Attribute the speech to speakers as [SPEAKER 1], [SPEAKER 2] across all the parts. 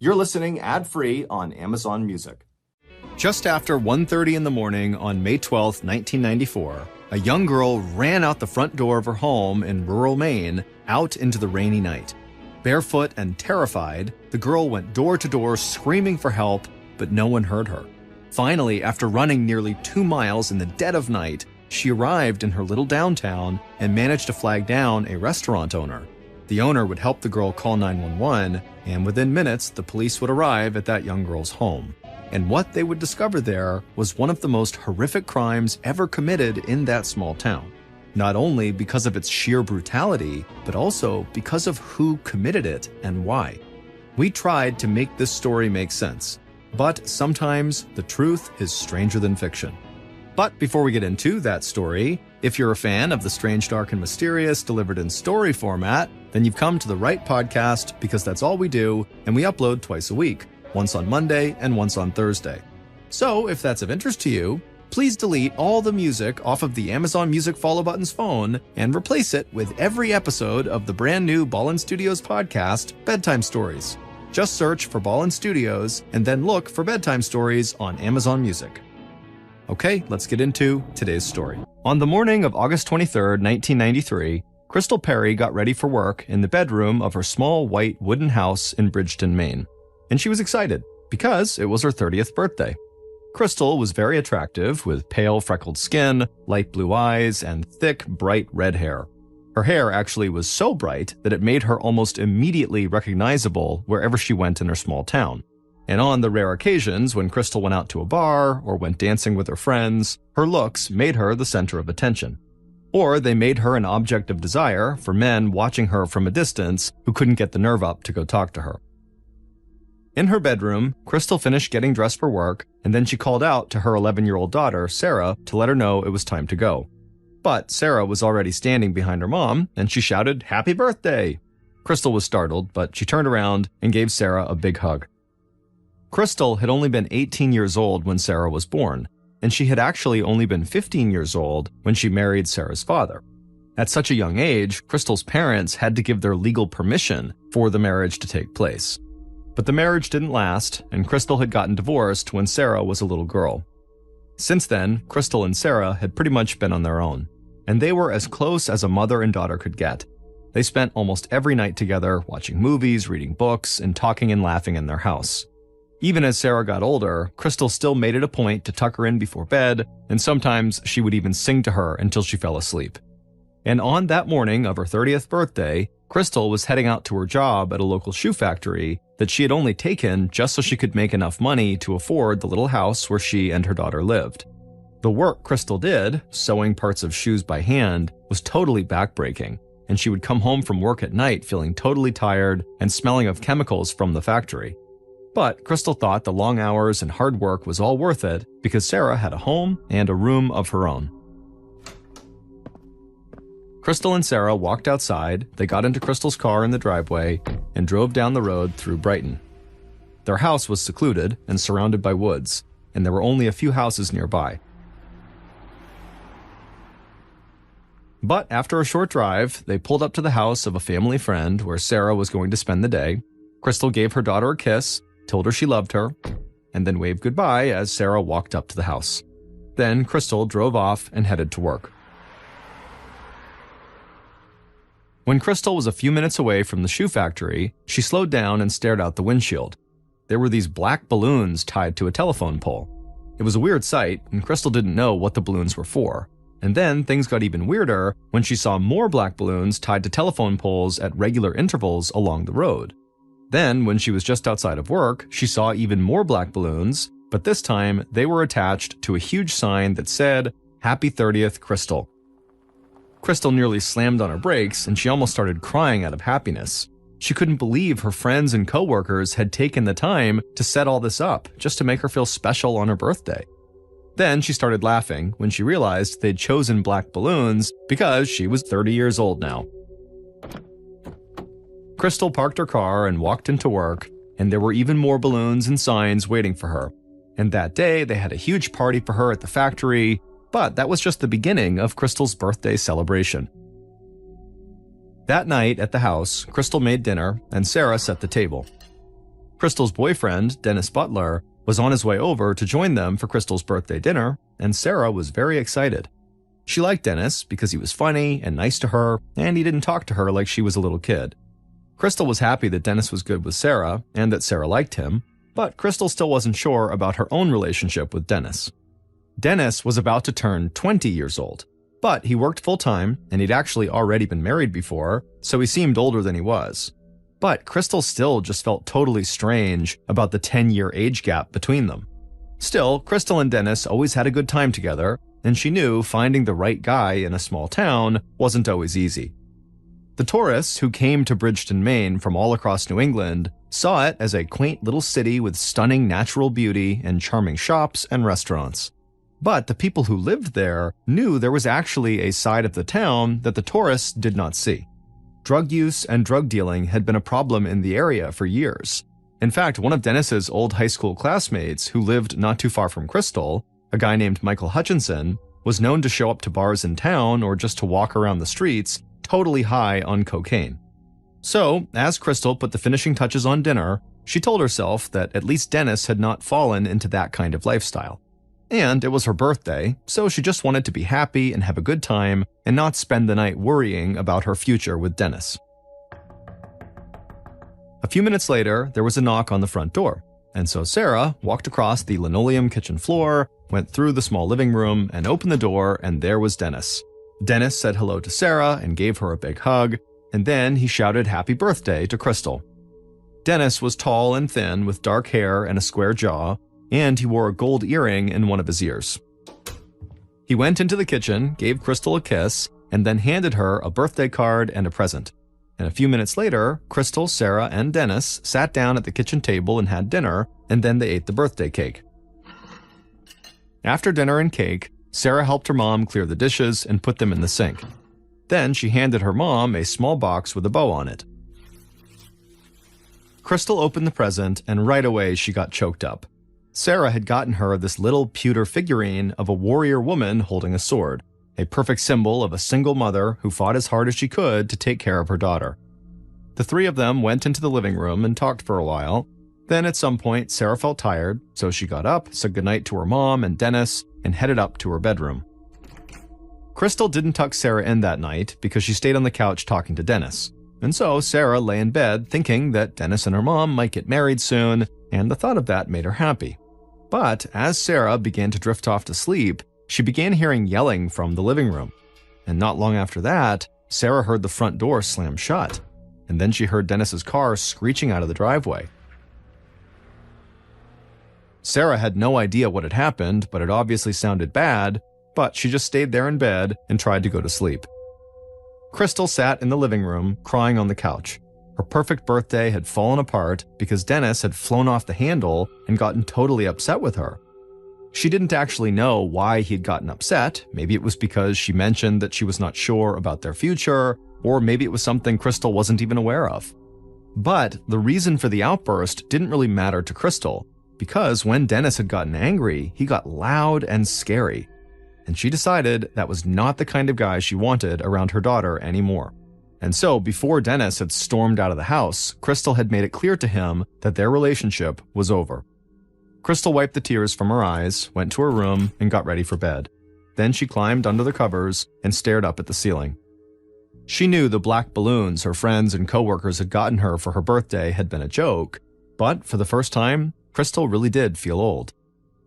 [SPEAKER 1] You're listening ad-free on Amazon Music.
[SPEAKER 2] Just after 1:30 in the morning on May 12, 1994, a young girl ran out the front door of her home in rural Maine out into the rainy night. Barefoot and terrified, the girl went door to door screaming for help, but no one heard her. Finally, after running nearly 2 miles in the dead of night, she arrived in her little downtown and managed to flag down a restaurant owner. The owner would help the girl call 911, and within minutes, the police would arrive at that young girl's home. And what they would discover there was one of the most horrific crimes ever committed in that small town. Not only because of its sheer brutality, but also because of who committed it and why. We tried to make this story make sense, but sometimes the truth is stranger than fiction. But before we get into that story, if you're a fan of the strange, dark, and mysterious delivered in story format, then you've come to the right podcast because that's all we do, and we upload twice a week, once on Monday and once on Thursday. So if that's of interest to you, please delete all the music off of the Amazon Music follow button's phone and replace it with every episode of the brand new Ballen Studios podcast, Bedtime Stories. Just search for Ballen Studios and then look for Bedtime Stories on Amazon Music. Okay, let's get into today's story. On the morning of August 23rd, 1993, Crystal Perry got ready for work in the bedroom of her small white wooden house in Bridgeton, Maine. And she was excited because it was her 30th birthday. Crystal was very attractive with pale freckled skin, light blue eyes, and thick, bright red hair. Her hair actually was so bright that it made her almost immediately recognizable wherever she went in her small town. And on the rare occasions when Crystal went out to a bar or went dancing with her friends, her looks made her the center of attention. Or they made her an object of desire for men watching her from a distance who couldn't get the nerve up to go talk to her. In her bedroom, Crystal finished getting dressed for work, and then she called out to her 11-year-old daughter, Sarah, to let her know it was time to go. But Sarah was already standing behind her mom, and she shouted, "Happy birthday!" Crystal was startled, but she turned around and gave Sarah a big hug. Crystal had only been 18 years old when Sarah was born, and she had actually only been 15 years old when she married Sarah's father. At such a young age, Crystal's parents had to give their legal permission for the marriage to take place. But the marriage didn't last, and Crystal had gotten divorced when Sarah was a little girl. Since then, Crystal and Sarah had pretty much been on their own, and they were as close as a mother and daughter could get. They spent almost every night together watching movies, reading books, and talking and laughing in their house. Even as Sarah got older, Crystal still made it a point to tuck her in before bed, and sometimes she would even sing to her until she fell asleep. And on that morning of her 30th birthday, Crystal was heading out to her job at a local shoe factory that she had only taken just so she could make enough money to afford the little house where she and her daughter lived. The work Crystal did, sewing parts of shoes by hand, was totally backbreaking, and she would come home from work at night feeling totally tired and smelling of chemicals from the factory. But Crystal thought the long hours and hard work was all worth it because Sarah had a home and a room of her own. Crystal and Sarah walked outside, they got into Crystal's car in the driveway, and drove down the road through Brighton. Their house was secluded and surrounded by woods, and there were only a few houses nearby. But after a short drive, they pulled up to the house of a family friend where Sarah was going to spend the day. Crystal gave her daughter a kiss, told her she loved her, and then waved goodbye as Sarah walked up to the house. Then Crystal drove off and headed to work. When Crystal was a few minutes away from the shoe factory, she slowed down and stared out the windshield. There were these black balloons tied to a telephone pole. It was a weird sight, and Crystal didn't know what the balloons were for. And then things got even weirder when she saw more black balloons tied to telephone poles at regular intervals along the road. Then, when she was just outside of work, she saw even more black balloons, but this time they were attached to a huge sign that said, "Happy 30th, Crystal." Crystal nearly slammed on her brakes, and she almost started crying out of happiness. She couldn't believe her friends and coworkers had taken the time to set all this up just to make her feel special on her birthday. Then she started laughing when she realized they'd chosen black balloons because she was 30 years old now. Crystal parked her car and walked into work, and there were even more balloons and signs waiting for her. And that day, they had a huge party for her at the factory, but that was just the beginning of Crystal's birthday celebration. That night at the house, Crystal made dinner, and Sarah set the table. Crystal's boyfriend, Dennis Butler, was on his way over to join them for Crystal's birthday dinner, and Sarah was very excited. She liked Dennis because he was funny and nice to her, and he didn't talk to her like she was a little kid. Crystal was happy that Dennis was good with Sarah and that Sarah liked him, but Crystal still wasn't sure about her own relationship with Dennis. Dennis was about to turn 20 years old, but he worked full-time and he'd actually already been married before, so he seemed older than he was. But Crystal still just felt totally strange about the 10-year age gap between them. Still, Crystal and Dennis always had a good time together, and she knew finding the right guy in a small town wasn't always easy. The tourists who came to Bridgeton, Maine from all across New England saw it as a quaint little city with stunning natural beauty and charming shops and restaurants. But the people who lived there knew there was actually a side of the town that the tourists did not see. Drug use and drug dealing had been a problem in the area for years. In fact, one of Dennis's old high school classmates who lived not too far from Crystal, a guy named Michael Hutchinson, was known to show up to bars in town or just to walk around the streets totally high on cocaine. So, as Crystal put the finishing touches on dinner, she told herself that at least Dennis had not fallen into that kind of lifestyle. And it was her birthday, so she just wanted to be happy and have a good time and not spend the night worrying about her future with Dennis. A few minutes later, there was a knock on the front door, and so Sarah walked across the linoleum kitchen floor, went through the small living room, and opened the door, and there was Dennis. Dennis said hello to Sarah and gave her a big hug, and then he shouted happy birthday to Crystal. Dennis was tall and thin with dark hair and a square jaw, and he wore a gold earring in one of his ears. He went into the kitchen, gave Crystal a kiss, and then handed her a birthday card and a present. And a few minutes later, Crystal, Sarah, and Dennis sat down at the kitchen table and had dinner, and then they ate the birthday cake. After dinner and cake, Sarah helped her mom clear the dishes and put them in the sink. Then she handed her mom a small box with a bow on it. Crystal opened the present, and right away she got choked up. Sarah had gotten her this little pewter figurine of a warrior woman holding a sword, a perfect symbol of a single mother who fought as hard as she could to take care of her daughter. The three of them went into the living room and talked for a while. Then at some point, Sarah felt tired, so she got up, said goodnight to her mom and Dennis, and headed up to her bedroom. Crystal didn't tuck Sarah in that night because she stayed on the couch talking to Dennis. And so Sarah lay in bed thinking that Dennis and her mom might get married soon, and the thought of that made her happy. But as Sarah began to drift off to sleep, she began hearing yelling from the living room. And not long after that, Sarah heard the front door slam shut. And then she heard Dennis's car screeching out of the driveway. Sarah had no idea what had happened, but it obviously sounded bad, but she just stayed there in bed and tried to go to sleep. Crystal sat in the living room, crying on the couch. Her perfect birthday had fallen apart because Dennis had flown off the handle and gotten totally upset with her. She didn't actually know why he'd gotten upset. Maybe it was because she mentioned that she was not sure about their future, or maybe it was something Crystal wasn't even aware of. But the reason for the outburst didn't really matter to Crystal, because when Dennis had gotten angry, he got loud and scary. And she decided that was not the kind of guy she wanted around her daughter anymore. And so, before Dennis had stormed out of the house, Crystal had made it clear to him that their relationship was over. Crystal wiped the tears from her eyes, went to her room, and got ready for bed. Then she climbed under the covers and stared up at the ceiling. She knew the black balloons her friends and coworkers had gotten her for her birthday had been a joke, but for the first time, Crystal really did feel old.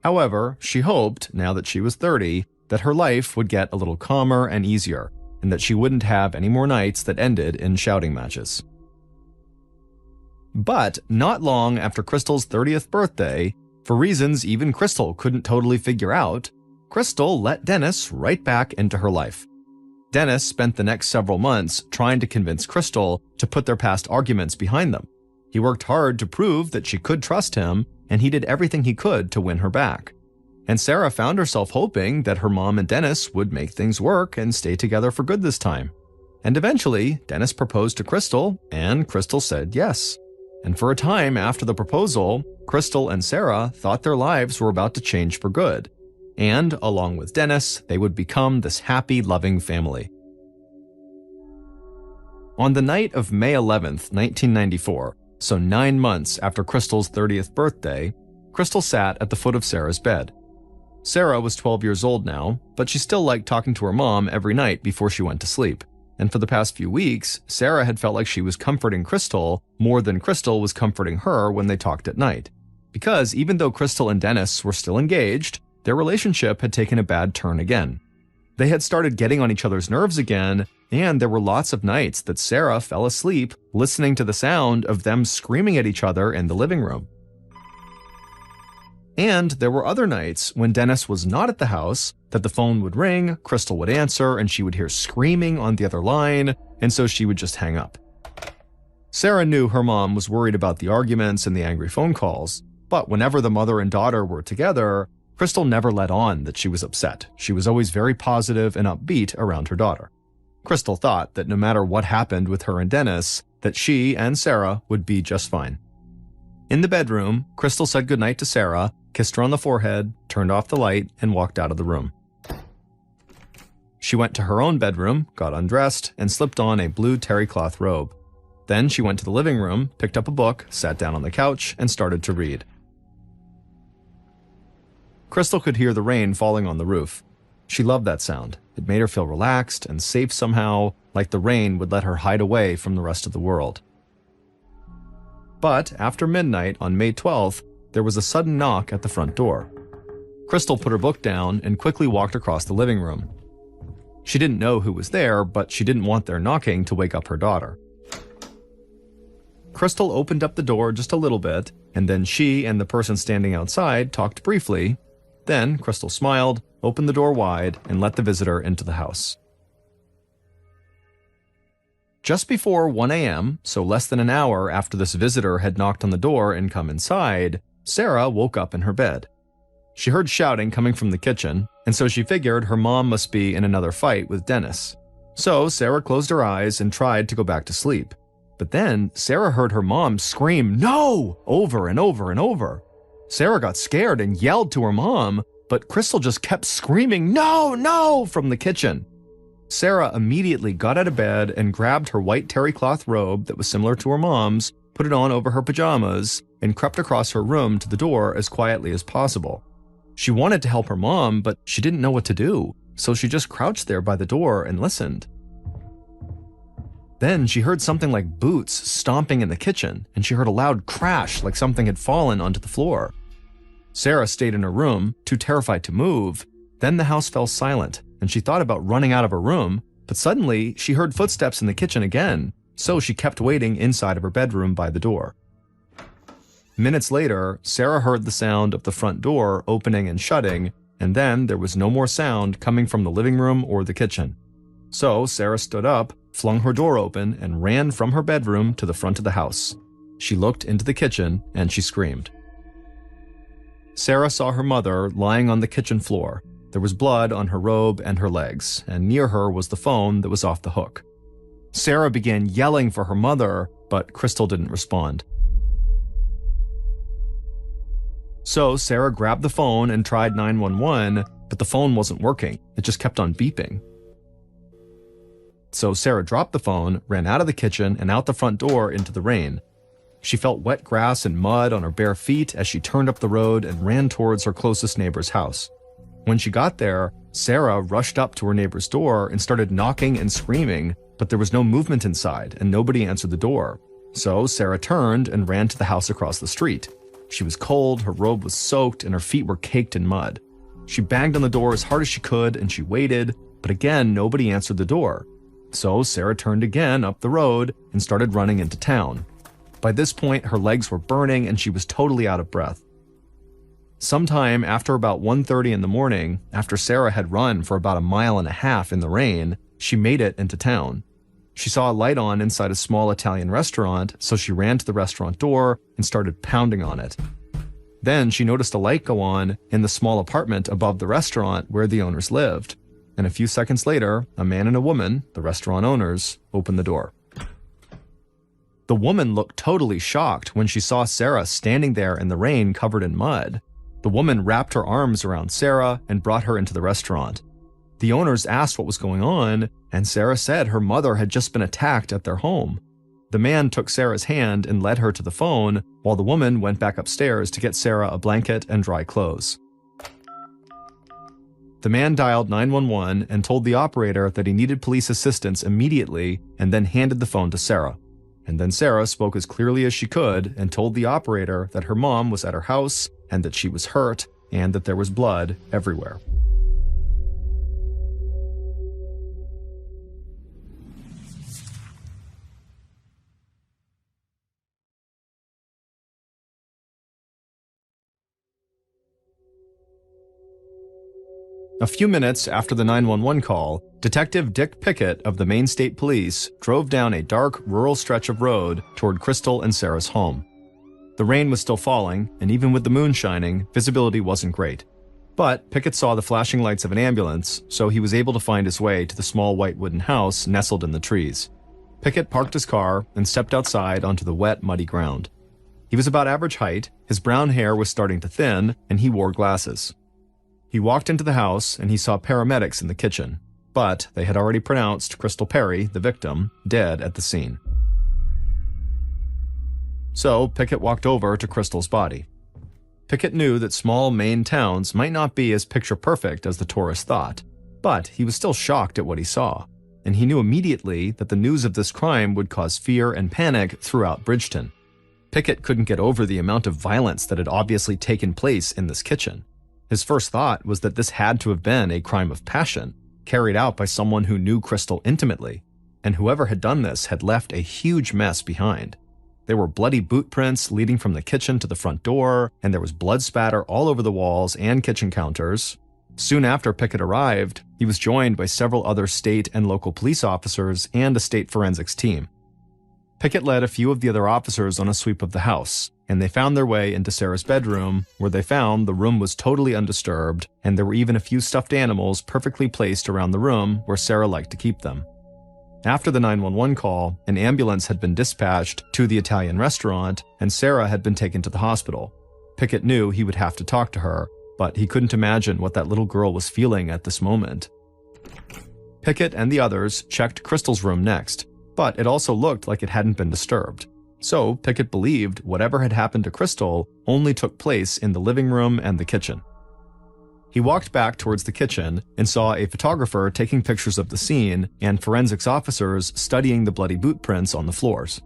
[SPEAKER 2] However, she hoped, now that she was 30, that her life would get a little calmer and easier, and that she wouldn't have any more nights that ended in shouting matches. But not long after Crystal's 30th birthday, for reasons even Crystal couldn't totally figure out, Crystal let Dennis right back into her life. Dennis spent the next several months trying to convince Crystal to put their past arguments behind them. He worked hard to prove that she could trust him, and he did everything he could to win her back. And Sarah found herself hoping that her mom and Dennis would make things work and stay together for good this time. And eventually, Dennis proposed to Crystal, and Crystal said yes. And for a time after the proposal, Crystal and Sarah thought their lives were about to change for good. And, along with Dennis, they would become this happy, loving family. On the night of May 11th, 1994, So 9 months after Crystal's 30th birthday, Crystal sat at the foot of Sarah's bed. Sarah was 12 years old now, but she still liked talking to her mom every night before she went to sleep. And for the past few weeks, Sarah had felt like she was comforting Crystal more than Crystal was comforting her when they talked at night. Because even though Crystal and Dennis were still engaged, their relationship had taken a bad turn again. They had started getting on each other's nerves again, and there were lots of nights that Sarah fell asleep listening to the sound of them screaming at each other in the living room. And there were other nights when Dennis was not at the house that the phone would ring, Crystal would answer, and she would hear screaming on the other line, and so she would just hang up. Sarah knew her mom was worried about the arguments and the angry phone calls, but whenever the mother and daughter were together, Crystal never let on that she was upset. She was always very positive and upbeat around her daughter. Crystal thought that no matter what happened with her and Dennis, that she and Sarah would be just fine. In the bedroom, Crystal said goodnight to Sarah, kissed her on the forehead, turned off the light, and walked out of the room. She went to her own bedroom, got undressed, and slipped on a blue terry cloth robe. Then she went to the living room, picked up a book, sat down on the couch, and started to read. Crystal could hear the rain falling on the roof. She loved that sound. It made her feel relaxed and safe somehow, like the rain would let her hide away from the rest of the world. But after midnight on May 12th, there was a sudden knock at the front door. Crystal put her book down and quickly walked across the living room. She didn't know who was there, but she didn't want their knocking to wake up her daughter. Crystal opened up the door just a little bit, and then she and the person standing outside talked briefly. Then Crystal smiled, opened the door wide, and let the visitor into the house. Just before 1 a.m., so less than an hour after this visitor had knocked on the door and come inside, Sarah woke up in her bed. She heard shouting coming from the kitchen, and so she figured her mom must be in another fight with Dennis. So Sarah closed her eyes and tried to go back to sleep. But then Sarah heard her mom scream, "No!" over and over and over. Sarah got scared and yelled to her mom, but Crystal just kept screaming, "No, no!" from the kitchen. Sarah immediately got out of bed and grabbed her white terry cloth robe that was similar to her mom's, put it on over her pajamas, and crept across her room to the door as quietly as possible. She wanted to help her mom, but she didn't know what to do, so she just crouched there by the door and listened. Then she heard something like boots stomping in the kitchen, and she heard a loud crash like something had fallen onto the floor. Sarah stayed in her room, too terrified to move. Then the house fell silent, and she thought about running out of her room, but suddenly she heard footsteps in the kitchen again, so she kept waiting inside of her bedroom by the door. Minutes later, Sarah heard the sound of the front door opening and shutting, and then there was no more sound coming from the living room or the kitchen. So Sarah stood up, flung her door open, and ran from her bedroom to the front of the house. She looked into the kitchen, and she screamed. Sarah saw her mother lying on the kitchen floor. There was blood on her robe and her legs, and near her was the phone that was off the hook. Sarah began yelling for her mother, but Crystal didn't respond. So Sarah grabbed the phone and tried 911, but the phone wasn't working. It just kept on beeping. So Sarah dropped the phone, ran out of the kitchen and out the front door into the rain. She felt wet grass and mud on her bare feet as she turned up the road and ran towards her closest neighbor's house. When she got there, Sarah rushed up to her neighbor's door and started knocking and screaming, but there was no movement inside and nobody answered the door. So Sarah turned and ran to the house across the street. She was cold, her robe was soaked, and her feet were caked in mud. She banged on the door as hard as she could and she waited, but again nobody answered the door. So Sarah turned again up the road and started running into town. By this point, her legs were burning and she was totally out of breath. Sometime after about 1:30 in the morning, after Sarah had run for about 1.5 miles in the rain, she made it into town. She saw a light on inside a small Italian restaurant, so she ran to the restaurant door and started pounding on it. Then she noticed a light go on in the small apartment above the restaurant where the owners lived. And a few seconds later, a man and a woman, the restaurant owners, opened the door. The woman looked totally shocked when she saw Sarah standing there in the rain covered in mud. The woman wrapped her arms around Sarah and brought her into the restaurant. The owners asked what was going on, and Sarah said her mother had just been attacked at their home. The man took Sarah's hand and led her to the phone, while the woman went back upstairs to get Sarah a blanket and dry clothes. The man dialed 911 and told the operator that he needed police assistance immediately, and then handed the phone to Sarah. And then Sarah spoke as clearly as she could and told the operator that her mom was at her house and that she was hurt and that there was blood everywhere. A few minutes after the 911 call, Detective Dick Pickett of the Maine State Police drove down a dark, rural stretch of road toward Crystal and Sarah's home. The rain was still falling, and even with the moon shining, visibility wasn't great. But Pickett saw the flashing lights of an ambulance, so he was able to find his way to the small white wooden house nestled in the trees. Pickett parked his car and stepped outside onto the wet, muddy ground. He was about average height, his brown hair was starting to thin, and he wore glasses. He walked into the house and he saw paramedics in the kitchen, but they had already pronounced Crystal Perry, the victim, dead at the scene. So Pickett walked over to Crystal's body. Pickett knew that small Maine towns might not be as picture-perfect as the tourist thought, but he was still shocked at what he saw, and he knew immediately that the news of this crime would cause fear and panic throughout Bridgeton. Pickett couldn't get over the amount of violence that had obviously taken place in this kitchen. His first thought was that this had to have been a crime of passion, carried out by someone who knew Crystal intimately, and whoever had done this had left a huge mess behind. There were bloody boot prints leading from the kitchen to the front door, and there was blood spatter all over the walls and kitchen counters. Soon after Pickett arrived, he was joined by several other state and local police officers and a state forensics team. Pickett led a few of the other officers on a sweep of the house, and they found their way into Sarah's bedroom, where they found the room was totally undisturbed, and there were even a few stuffed animals perfectly placed around the room where Sarah liked to keep them. After the 911 call, an ambulance had been dispatched to the Italian restaurant, and Sarah had been taken to the hospital. Pickett knew he would have to talk to her, but he couldn't imagine what that little girl was feeling at this moment. Pickett and the others checked Crystal's room next, but it also looked like it hadn't been disturbed. So Pickett believed whatever had happened to Crystal only took place in the living room and the kitchen. He walked back towards the kitchen and saw a photographer taking pictures of the scene and forensics officers studying the bloody boot prints on the floors.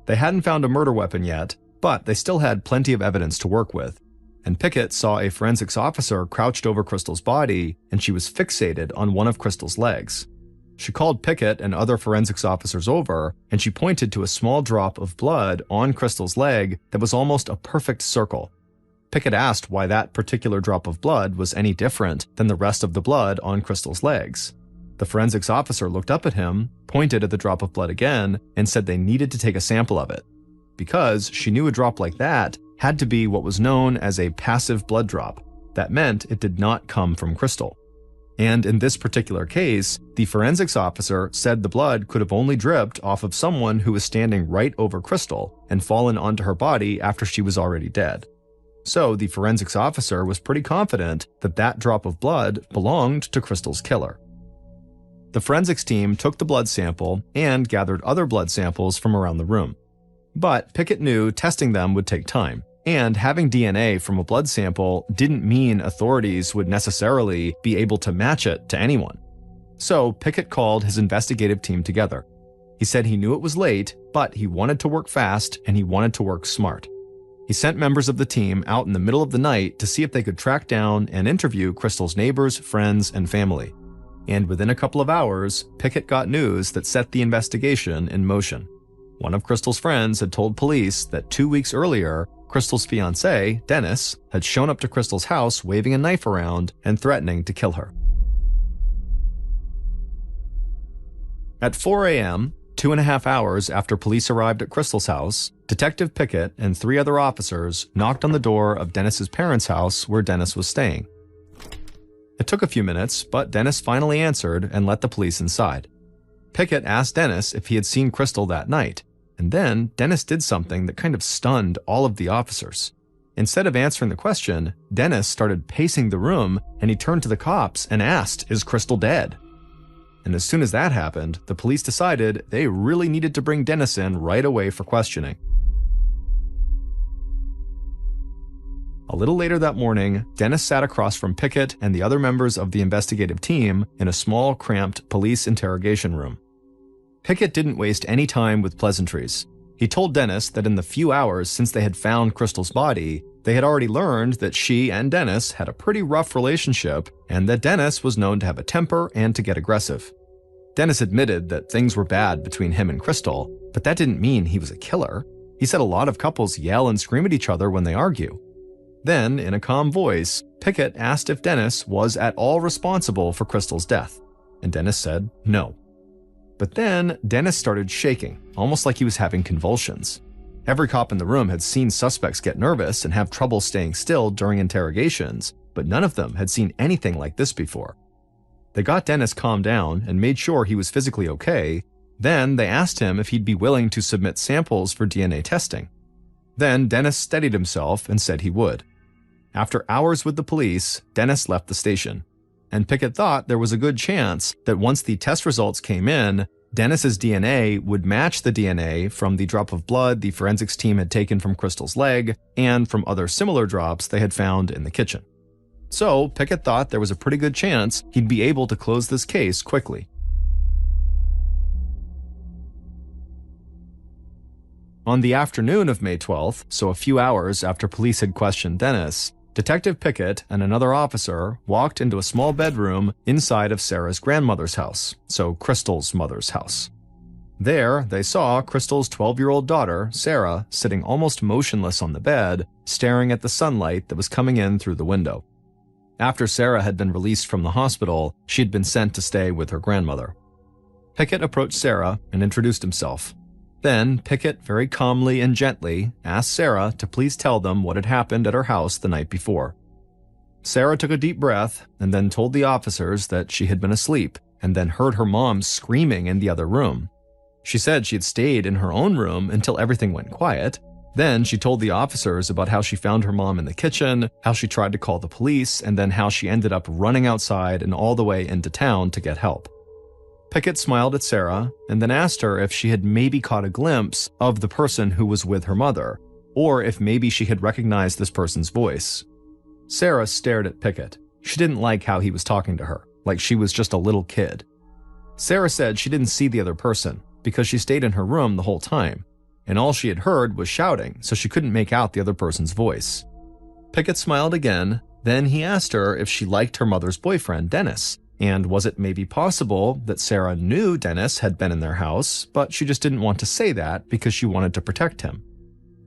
[SPEAKER 2] They hadn't found a murder weapon yet, but they still had plenty of evidence to work with. And Pickett saw a forensics officer crouched over Crystal's body, and she was fixated on one of Crystal's legs. She called Pickett and other forensics officers over, and she pointed to a small drop of blood on Crystal's leg that was almost a perfect circle. Pickett asked why that particular drop of blood was any different than the rest of the blood on Crystal's legs. The forensics officer looked up at him, pointed at the drop of blood again, and said they needed to take a sample of it, because she knew a drop like that had to be what was known as a passive blood drop. That meant it did not come from Crystal. And in this particular case, the forensics officer said the blood could have only dripped off of someone who was standing right over Crystal and fallen onto her body after she was already dead. So the forensics officer was pretty confident that that drop of blood belonged to Crystal's killer. The forensics team took the blood sample and gathered other blood samples from around the room. But Pickett knew testing them would take time, and having DNA from a blood sample didn't mean authorities would necessarily be able to match it to anyone. So Pickett called his investigative team together. He said he knew it was late, but he wanted to work fast and he wanted to work smart. He sent members of the team out in the middle of the night to see if they could track down and interview Crystal's neighbors, friends, and family. And within a couple of hours, Pickett got news that set the investigation in motion. One of Crystal's friends had told police that 2 weeks earlier, Crystal's fiancé, Dennis, had shown up to Crystal's house waving a knife around and threatening to kill her. At 4 a.m., 2.5 hours after police arrived at Crystal's house, Detective Pickett and 3 other officers knocked on the door of Dennis's parents' house where Dennis was staying. It took a few minutes, but Dennis finally answered and let the police inside. Pickett asked Dennis if he had seen Crystal that night, and then Dennis did something that kind of stunned all of the officers. Instead of answering the question, Dennis started pacing the room and he turned to the cops and asked, "Is Crystal dead?" and as soon as that happened, the police decided they really needed to bring Dennis in right away for questioning. A little later that morning, Dennis sat across from Pickett and the other members of the investigative team in a small, cramped police interrogation room. Pickett didn't waste any time with pleasantries. He told Dennis that in the few hours since they had found Crystal's body, they had already learned that she and Dennis had a pretty rough relationship and that Dennis was known to have a temper and to get aggressive. Dennis admitted that things were bad between him and Crystal, but that didn't mean he was a killer. He said a lot of couples yell and scream at each other when they argue. Then, in a calm voice, Pickett asked if Dennis was at all responsible for Crystal's death, and Dennis said no. But then, Dennis started shaking, almost like he was having convulsions. Every cop in the room had seen suspects get nervous and have trouble staying still during interrogations, but none of them had seen anything like this before. They got Dennis calmed down and made sure he was physically okay. Then they asked him if he'd be willing to submit samples for DNA testing. Then Dennis steadied himself and said he would. After hours with the police, Dennis left the station, and Pickett thought there was a good chance that once the test results came in, Dennis's DNA would match the DNA from the drop of blood the forensics team had taken from Crystal's leg and from other similar drops they had found in the kitchen. So Pickett thought there was a pretty good chance he'd be able to close this case quickly. On the afternoon of May 12th, so a few hours after police had questioned Dennis, Detective Pickett and another officer walked into a small bedroom inside of Sarah's grandmother's house, so Crystal's mother's house. There, they saw Crystal's 12-year-old daughter, Sarah, sitting almost motionless on the bed, staring at the sunlight that was coming in through the window. After Sarah had been released from the hospital, she had been sent to stay with her grandmother. Pickett approached Sarah and introduced himself. Then, Pickett very calmly and gently asked Sarah to please tell them what had happened at her house the night before. Sarah took a deep breath and then told the officers that she had been asleep and then heard her mom screaming in the other room. She said she had stayed in her own room until everything went quiet. Then she told the officers about how she found her mom in the kitchen, how she tried to call the police, and then how she ended up running outside and all the way into town to get help. Pickett smiled at Sarah and then asked her if she had maybe caught a glimpse of the person who was with her mother, or if maybe she had recognized this person's voice. Sarah stared at Pickett. She didn't like how he was talking to her, like she was just a little kid. Sarah said she didn't see the other person because she stayed in her room the whole time, and all she had heard was shouting, so she couldn't make out the other person's voice. Pickett smiled again, then he asked her if she liked her mother's boyfriend, Dennis. And was it maybe possible that Sarah knew Dennis had been in their house, but she just didn't want to say that because she wanted to protect him?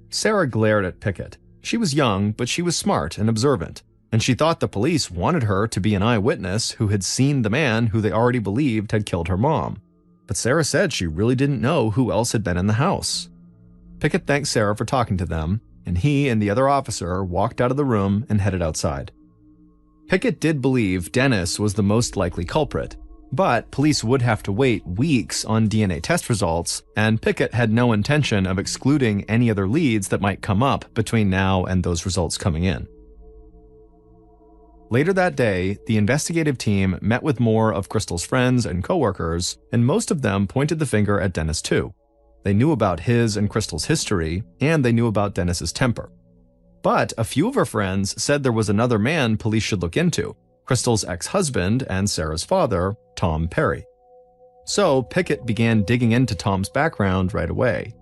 [SPEAKER 2] Sarah glared at Pickett. She was young, but she was smart and observant, and she thought the police wanted her to be an eyewitness who had seen the man who they already believed had killed her mom. But Sarah said she really didn't know who else had been in the house. Pickett thanked Sarah for talking to them, and he and the other officer walked out of the room and headed outside. Pickett did believe Dennis was the most likely culprit, but police would have to wait weeks on DNA test results, and Pickett had no intention of excluding any other leads that might come up between now and those results coming in. Later that day, the investigative team met with more of Crystal's friends and coworkers, and most of them pointed the finger at Dennis too. They knew about his and Crystal's history, and they knew about Dennis's temper. But a few of her friends said there was another man police should look into, Crystal's ex-husband and Sarah's father, Tom Perry. So Pickett began digging into Tom's background right away.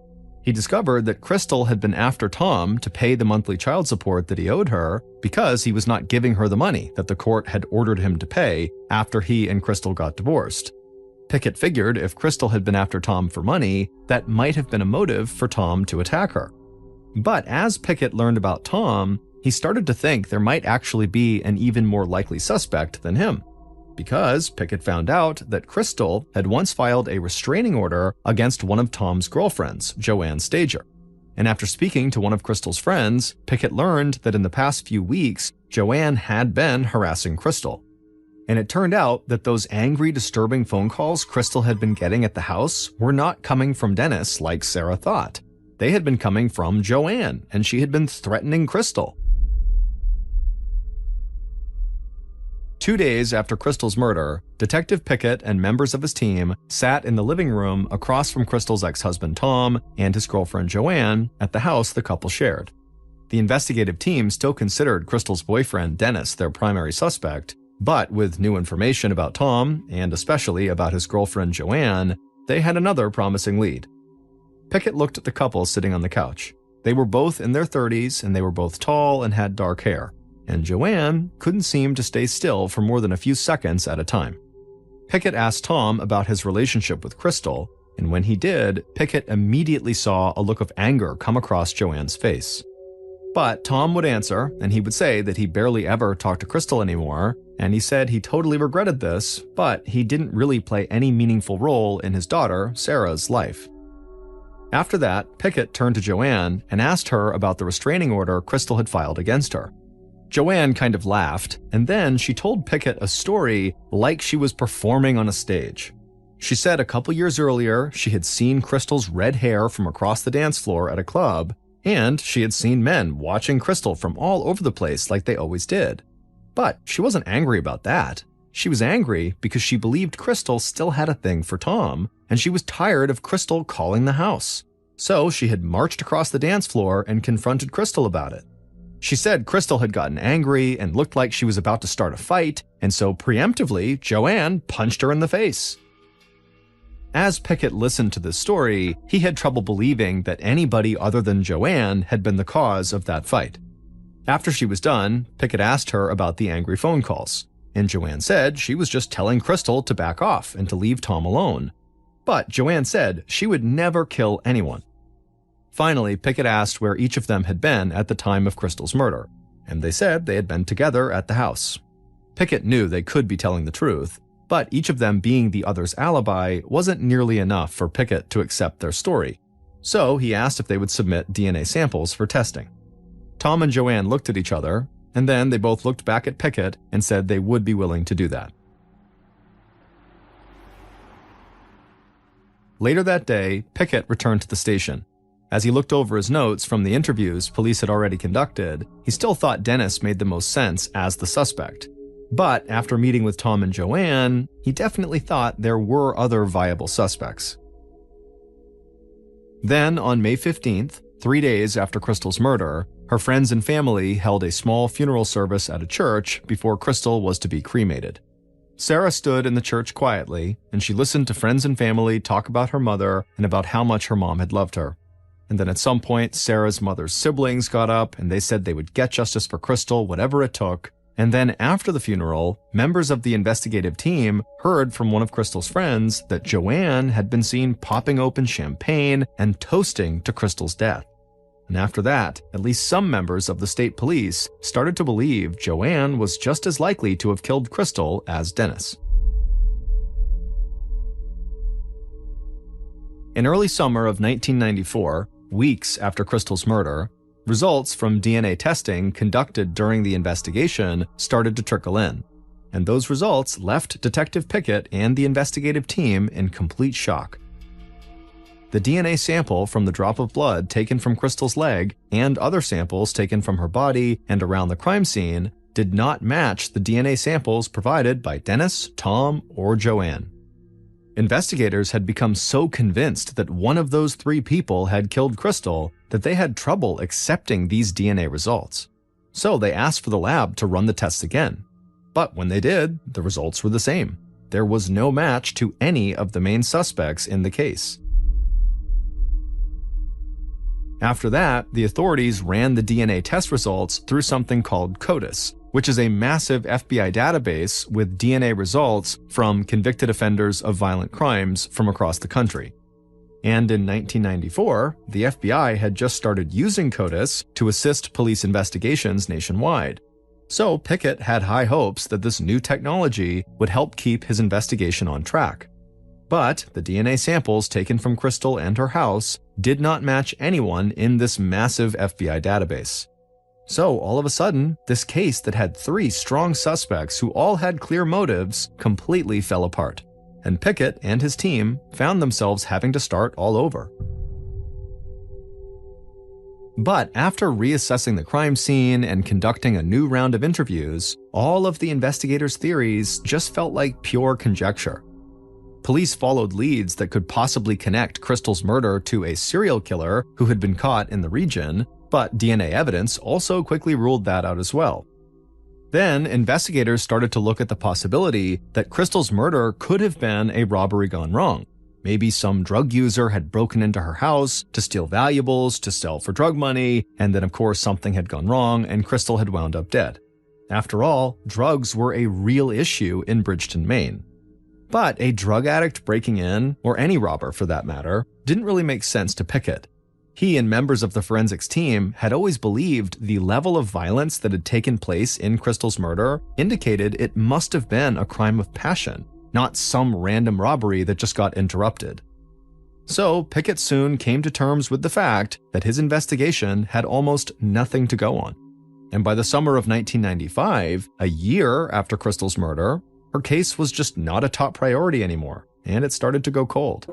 [SPEAKER 2] He discovered that Crystal had been after Tom to pay the monthly child support that he owed her because he was not giving her the money that the court had ordered him to pay after he and Crystal got divorced. Pickett figured if Crystal had been after Tom for money, that might have been a motive for Tom to attack her. But as Pickett learned about Tom, he started to think there might actually be an even more likely suspect than him, because Pickett found out that Crystal had once filed a restraining order against one of Tom's girlfriends, Joanne Stager. And after speaking to one of Crystal's friends, Pickett learned that in the past few weeks, Joanne had been harassing Crystal. And it turned out that those angry, disturbing phone calls Crystal had been getting at the house were not coming from Dennis like Sarah thought. They had been coming from Joanne, and she had been threatening Crystal. 2 days after Crystal's murder, Detective Pickett and members of his team sat in the living room across from Crystal's ex-husband Tom and his girlfriend Joanne at the house the couple shared. The investigative team still considered Crystal's boyfriend Dennis their primary suspect, but with new information about Tom, and especially about his girlfriend Joanne, they had another promising lead. Pickett looked at the couple sitting on the couch. They were both in their 30s, and they were both tall and had dark hair, and Joanne couldn't seem to stay still for more than a few seconds at a time. Pickett asked Tom about his relationship with Crystal, and when he did, Pickett immediately saw a look of anger come across Joanne's face. But Tom would answer, and he would say that he barely ever talked to Crystal anymore, and he said he totally regretted this, but he didn't really play any meaningful role in his daughter, Sarah's, life. After that, Pickett turned to Joanne and asked her about the restraining order Crystal had filed against her. Joanne kind of laughed, and then she told Pickett a story like she was performing on a stage. She said a couple years earlier she had seen Crystal's red hair from across the dance floor at a club, and she had seen men watching Crystal from all over the place like they always did. But she wasn't angry about that. She was angry because she believed Crystal still had a thing for Tom, and she was tired of Crystal calling the house. So she had marched across the dance floor and confronted Crystal about it. She said Crystal had gotten angry and looked like she was about to start a fight, and so preemptively, Joanne punched her in the face. As Pickett listened to this story, he had trouble believing that anybody other than Joanne had been the cause of that fight. After she was done, Pickett asked her about the angry phone calls, and Joanne said she was just telling Crystal to back off and to leave Tom alone. But Joanne said she would never kill anyone. Finally, Pickett asked where each of them had been at the time of Crystal's murder, and they said they had been together at the house. Pickett knew they could be telling the truth, but each of them being the other's alibi wasn't nearly enough for Pickett to accept their story. So he asked if they would submit DNA samples for testing. Tom and Joanne looked at each other, and then they both looked back at Pickett and said they would be willing to do that. Later that day, Pickett returned to the station. As he looked over his notes from the interviews police had already conducted, he still thought Dennis made the most sense as the suspect. But after meeting with Tom and Joanne, he definitely thought there were other viable suspects. Then, on May 15th, 3 days after Crystal's murder, her friends and family held a small funeral service at a church before Crystal was to be cremated. Sarah stood in the church quietly, and she listened to friends and family talk about her mother and about how much her mom had loved her. And then at some point, Sarah's mother's siblings got up and they said they would get justice for Crystal, whatever it took. And then after the funeral, members of the investigative team heard from one of Crystal's friends that Joanne had been seen popping open champagne and toasting to Crystal's death. And after that, at least some members of the state police started to believe Joanne was just as likely to have killed Crystal as Dennis. In early summer of 1994, weeks after Crystal's murder, results from DNA testing conducted during the investigation started to trickle in, and those results left Detective Pickett and the investigative team in complete shock. The DNA sample from the drop of blood taken from Crystal's leg and other samples taken from her body and around the crime scene did not match the DNA samples provided by Dennis, Tom, or Joanne. Investigators had become so convinced that one of those three people had killed Crystal that they had trouble accepting these DNA results. So they asked for the lab to run the tests again. But when they did, the results were the same. There was no match to any of the main suspects in the case. After that, the authorities ran the DNA test results through something called CODIS, which is a massive FBI database with DNA results from convicted offenders of violent crimes from across the country. And in 1994, the FBI had just started using CODIS to assist police investigations nationwide. So Pickett had high hopes that this new technology would help keep his investigation on track. But the DNA samples taken from Crystal and her house did not match anyone in this massive FBI database. So all of a sudden, this case that had three strong suspects who all had clear motives completely fell apart, and Pickett and his team found themselves having to start all over. But after reassessing the crime scene and conducting a new round of interviews, all of the investigators' theories just felt like pure conjecture. Police followed leads that could possibly connect Crystal's murder to a serial killer who had been caught in the region, but DNA evidence also quickly ruled that out as well. Then, investigators started to look at the possibility that Crystal's murder could have been a robbery gone wrong. Maybe some drug user had broken into her house to steal valuables to sell for drug money, and then of course something had gone wrong and Crystal had wound up dead. After all, drugs were a real issue in Bridgeton, Maine. But a drug addict breaking in, or any robber for that matter, didn't really make sense to Pickett. He and members of the forensics team had always believed the level of violence that had taken place in Crystal's murder indicated it must have been a crime of passion, not some random robbery that just got interrupted. So Pickett soon came to terms with the fact that his investigation had almost nothing to go on. And by the summer of 1995, a year after Crystal's murder, her case was just not a top priority anymore, and it started to go cold.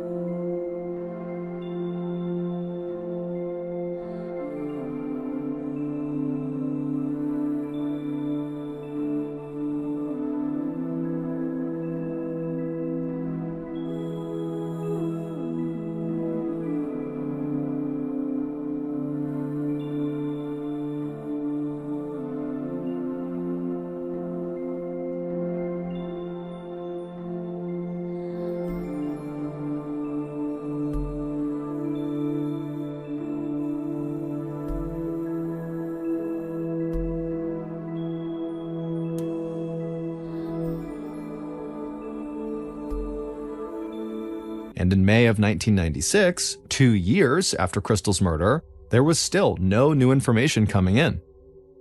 [SPEAKER 2] And in May of 1996, 2 years after Crystal's murder, there was still no new information coming in.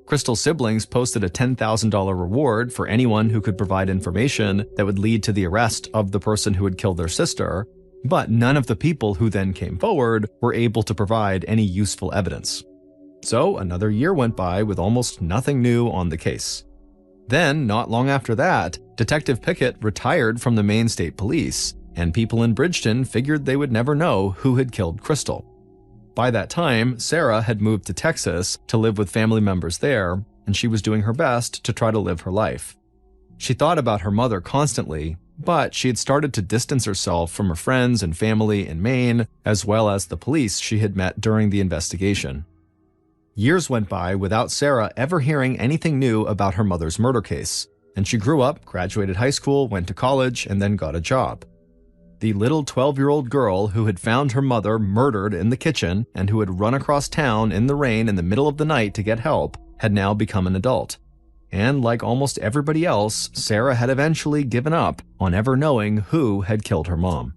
[SPEAKER 2] Crystal's siblings posted a $10,000 reward for anyone who could provide information that would lead to the arrest of the person who had killed their sister, but none of the people who then came forward were able to provide any useful evidence. So another year went by with almost nothing new on the case. Then, not long after that, Detective Pickett retired from the Maine State Police, and people in Bridgeton figured they would never know who had killed Crystal. By that time, Sarah had moved to Texas to live with family members there, and she was doing her best to try to live her life. She thought about her mother constantly, but she had started to distance herself from her friends and family in Maine, as well as the police she had met during the investigation. Years went by without Sarah ever hearing anything new about her mother's murder case, and she grew up, graduated high school, went to college, and then got a job. The little 12-year-old girl who had found her mother murdered in the kitchen and who had run across town in the rain in the middle of the night to get help had now become an adult. And like almost everybody else, Sarah had eventually given up on ever knowing who had killed her mom.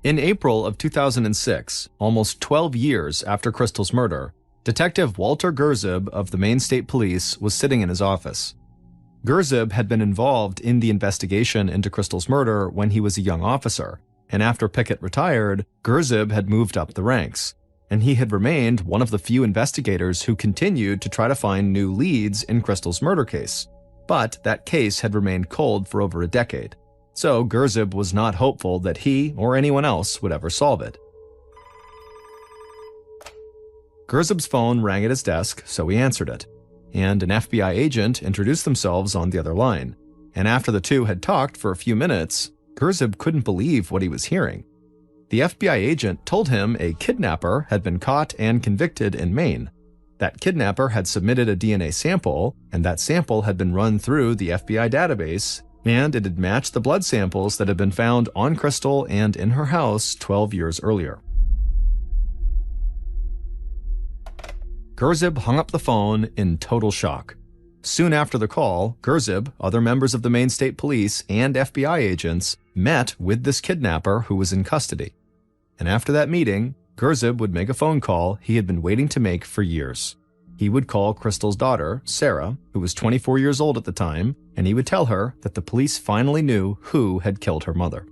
[SPEAKER 2] In April of 2006, almost 12 years after Crystal's murder, Detective Walter Gerzib of the Maine State Police was sitting in his office. Gerzib had been involved in the investigation into Crystal's murder when he was a young officer, and after Pickett retired, Gerzib had moved up the ranks, and he had remained one of the few investigators who continued to try to find new leads in Crystal's murder case. But that case had remained cold for over a decade, so Gerzib was not hopeful that he or anyone else would ever solve it. Gerzib's phone rang at his desk, so he answered it, and an FBI agent introduced themselves on the other line. And after the two had talked for a few minutes, Gerzib couldn't believe what he was hearing. The FBI agent told him a kidnapper had been caught and convicted in Maine. That kidnapper had submitted a DNA sample, and that sample had been run through the FBI database, and it had matched the blood samples that had been found on Crystal and in her house 12 years earlier. Gerzib hung up the phone in total shock. Soon after the call, Gerzib, other members of the Maine State Police, and FBI agents met with this kidnapper who was in custody. And after that meeting, Gerzib would make a phone call he had been waiting to make for years. He would call Crystal's daughter, Sarah, who was 24 years old at the time, and he would tell her that the police finally knew who had killed her mother.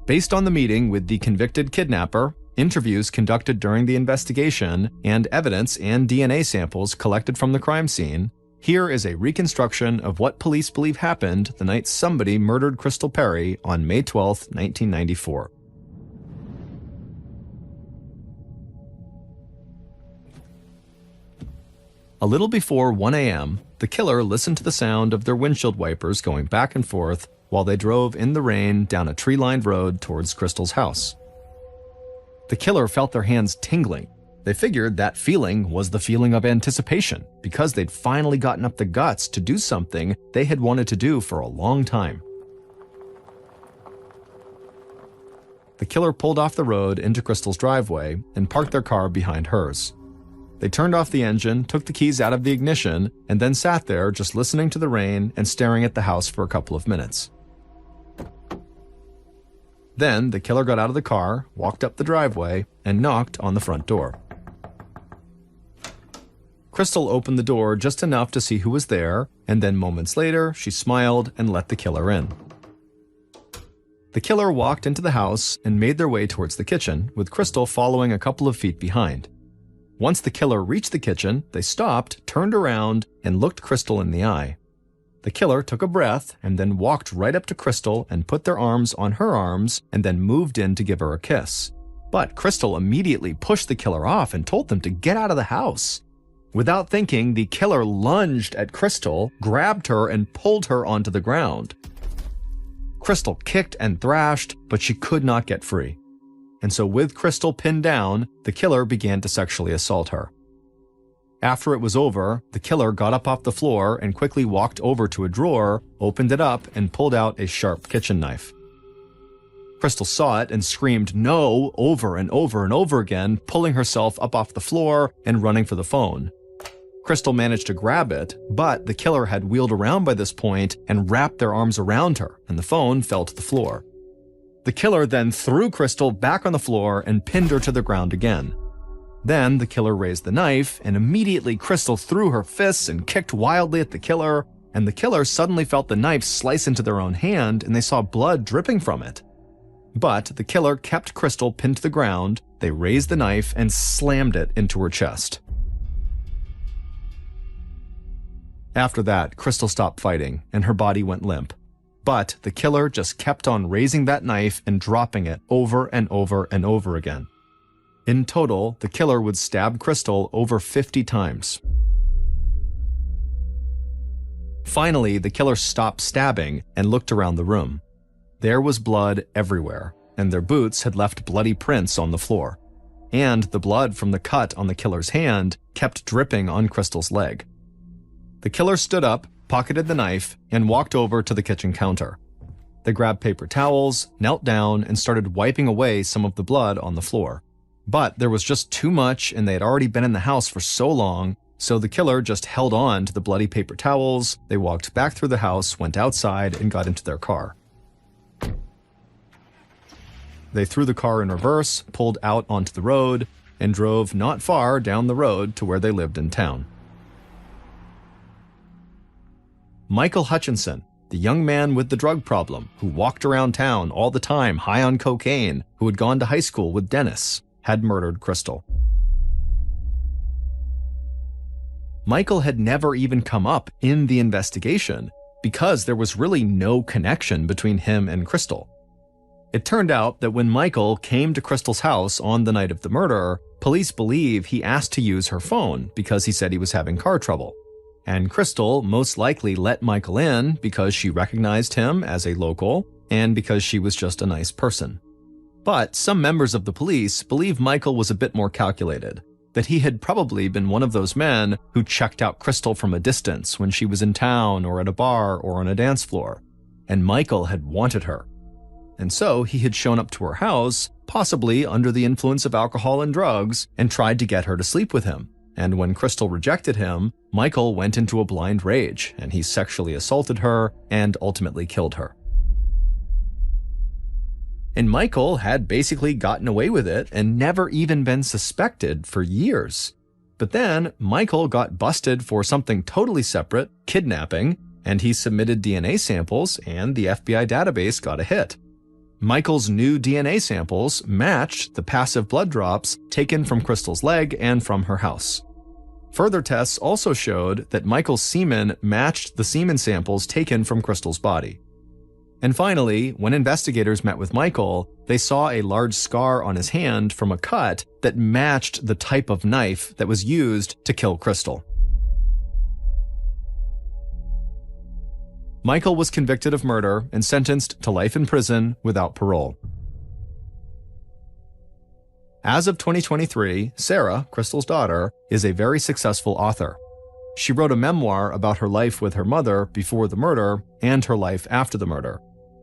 [SPEAKER 2] Based on the meeting with the convicted kidnapper, interviews conducted during the investigation, and evidence and DNA samples collected from the crime scene, Here is a reconstruction of what police believe happened the night somebody murdered Crystal Perry on May 12, 1994. A little before 1 a.m., the killer listened to the sound of their windshield wipers going back and forth while they drove in the rain down a tree-lined road towards Crystal's house. The killer felt their hands tingling. They figured that feeling was the feeling of anticipation because they'd finally gotten up the guts to do something they had wanted to do for a long time. The killer pulled off the road into Crystal's driveway and parked their car behind hers. They turned off the engine, took the keys out of the ignition, and then sat there just listening to the rain and staring at the house for a couple of minutes. Then the killer got out of the car, walked up the driveway, and knocked on the front door. Crystal opened the door just enough to see who was there, and then moments later, she smiled and let the killer in. The killer walked into the house and made their way towards the kitchen, with Crystal following a couple of feet behind. Once the killer reached the kitchen, they stopped, turned around, and looked Crystal in the eye. The killer took a breath and then walked right up to Crystal and put their arms on her arms and then moved in to give her a kiss. But Crystal immediately pushed the killer off and told them to get out of the house. Without thinking, the killer lunged at Crystal, grabbed her, and pulled her onto the ground. Crystal kicked and thrashed, but she could not get free. And so with Crystal pinned down, the killer began to sexually assault her. After it was over, the killer got up off the floor and quickly walked over to a drawer, opened it up, and pulled out a sharp kitchen knife. Crystal saw it and screamed "no" over and over and over again, pulling herself up off the floor and running for the phone. Crystal managed to grab it, but the killer had wheeled around by this point and wrapped their arms around her, and the phone fell to the floor. The killer then threw Crystal back on the floor and pinned her to the ground again. Then the killer raised the knife, and immediately Crystal threw her fists and kicked wildly at the killer, and the killer suddenly felt the knife slice into their own hand, and they saw blood dripping from it. But the killer kept Crystal pinned to the ground, they raised the knife and slammed it into her chest. After that, Crystal stopped fighting, and her body went limp. But the killer just kept on raising that knife and dropping it over and over and over again. In total, the killer would stab Crystal over 50 times. Finally, the killer stopped stabbing and looked around the room. There was blood everywhere, and their boots had left bloody prints on the floor. And the blood from the cut on the killer's hand kept dripping on Crystal's leg. The killer stood up, pocketed the knife, and walked over to the kitchen counter. They grabbed paper towels, knelt down, and started wiping away some of the blood on the floor. But there was just too much, and they had already been in the house for so long, so the killer just held on to the bloody paper towels. They walked back through the house, went outside, and got into their car. They threw the car in reverse, pulled out onto the road, and drove not far down the road to where they lived in town. Michael Hutchinson, the young man with the drug problem who walked around town all the time high on cocaine, who had gone to high school with Dennis, had murdered Crystal. Michael had never even come up in the investigation because there was really no connection between him and Crystal. It turned out that when Michael came to Crystal's house on the night of the murder, police believe he asked to use her phone because he said he was having car trouble. And Crystal most likely let Michael in because she recognized him as a local and because she was just a nice person. But some members of the police believe Michael was a bit more calculated, that he had probably been one of those men who checked out Crystal from a distance when she was in town or at a bar or on a dance floor, and Michael had wanted her. And so he had shown up to her house, possibly under the influence of alcohol and drugs, and tried to get her to sleep with him. And when Crystal rejected him, Michael went into a blind rage, and he sexually assaulted her and ultimately killed her. And Michael had basically gotten away with it and never even been suspected for years. But then Michael got busted for something totally separate, kidnapping, and he submitted DNA samples, and the FBI database got a hit. Michael's new DNA samples matched the passive blood drops taken from Crystal's leg and from her house. Further tests also showed that Michael's semen matched the semen samples taken from Crystal's body. And finally, when investigators met with Michael, they saw a large scar on his hand from a cut that matched the type of knife that was used to kill Crystal. Michael was convicted of murder and sentenced to life in prison without parole. As of 2023, Sarah, Crystal's daughter, is a very successful author. She wrote a memoir about her life with her mother before the murder and her life after the murder.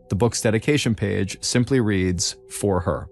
[SPEAKER 2] The book's dedication page simply reads, "For her."